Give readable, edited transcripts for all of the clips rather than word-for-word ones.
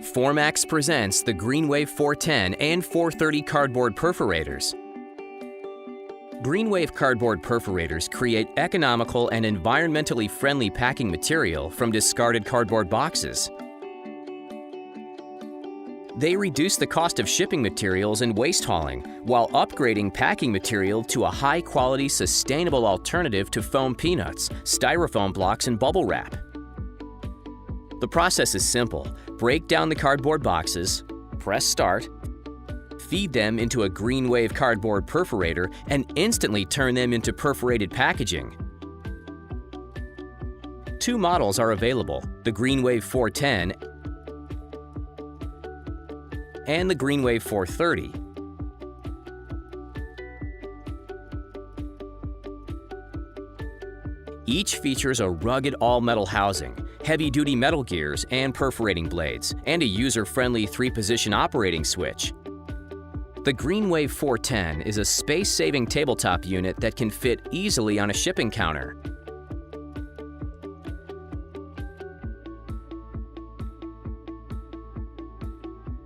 Formax presents the Greenwave 410 and 430 cardboard perforators. Greenwave cardboard perforators create economical and environmentally friendly packing material from discarded cardboard boxes. They reduce the cost of shipping materials and waste hauling, while upgrading packing material to a high-quality, sustainable alternative to foam peanuts, styrofoam blocks, and bubble wrap. The process is simple. Break down the cardboard boxes, press start, feed them into a Greenwave cardboard perforator, and instantly turn them into perforated packaging. Two models are available, the Greenwave 410 and the Greenwave 430. Each features a rugged all-metal housing, heavy-duty metal gears and perforating blades, and a user-friendly 3-position operating switch. The Greenwave 410 is a space-saving tabletop unit that can fit easily on a shipping counter.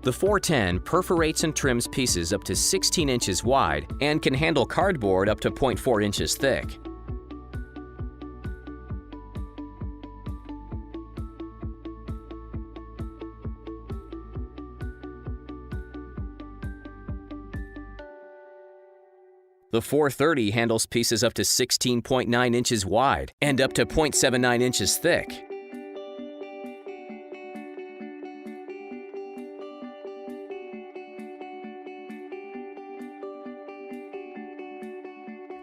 The 410 perforates and trims pieces up to 16 inches wide and can handle cardboard up to 0.4 inches thick. The 430 handles pieces up to 16.9 inches wide and up to 0.79 inches thick.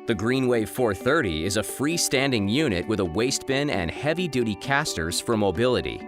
The Greenwave 430 is a freestanding unit with a waste bin and heavy-duty casters for mobility.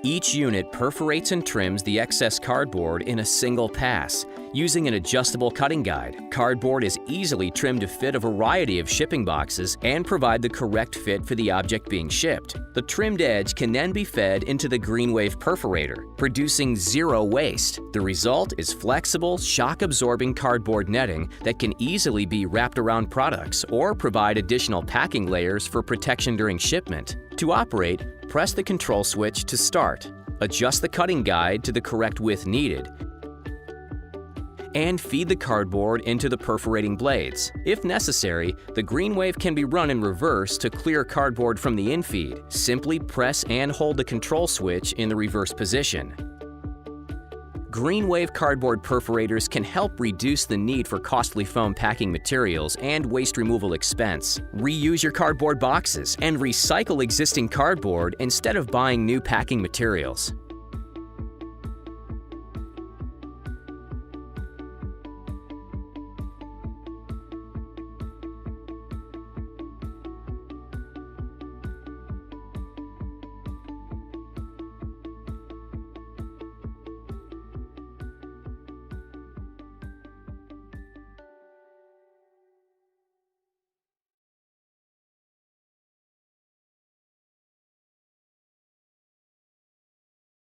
Each unit perforates and trims the excess cardboard in a single pass. Using an adjustable cutting guide, cardboard is easily trimmed to fit a variety of shipping boxes and provide the correct fit for the object being shipped. The trimmed edge can then be fed into the Greenwave perforator, producing zero waste. The result is flexible, shock-absorbing cardboard netting that can easily be wrapped around products or provide additional packing layers for protection during shipment. To operate, press the control switch to start. Adjust the cutting guide to the correct width needed, and feed the cardboard into the perforating blades. If necessary, the Greenwave can be run in reverse to clear cardboard from the infeed. Simply press and hold the control switch in the reverse position. Greenwave cardboard perforators can help reduce the need for costly foam packing materials and waste removal expense. Reuse your cardboard boxes and recycle existing cardboard instead of buying new packing materials.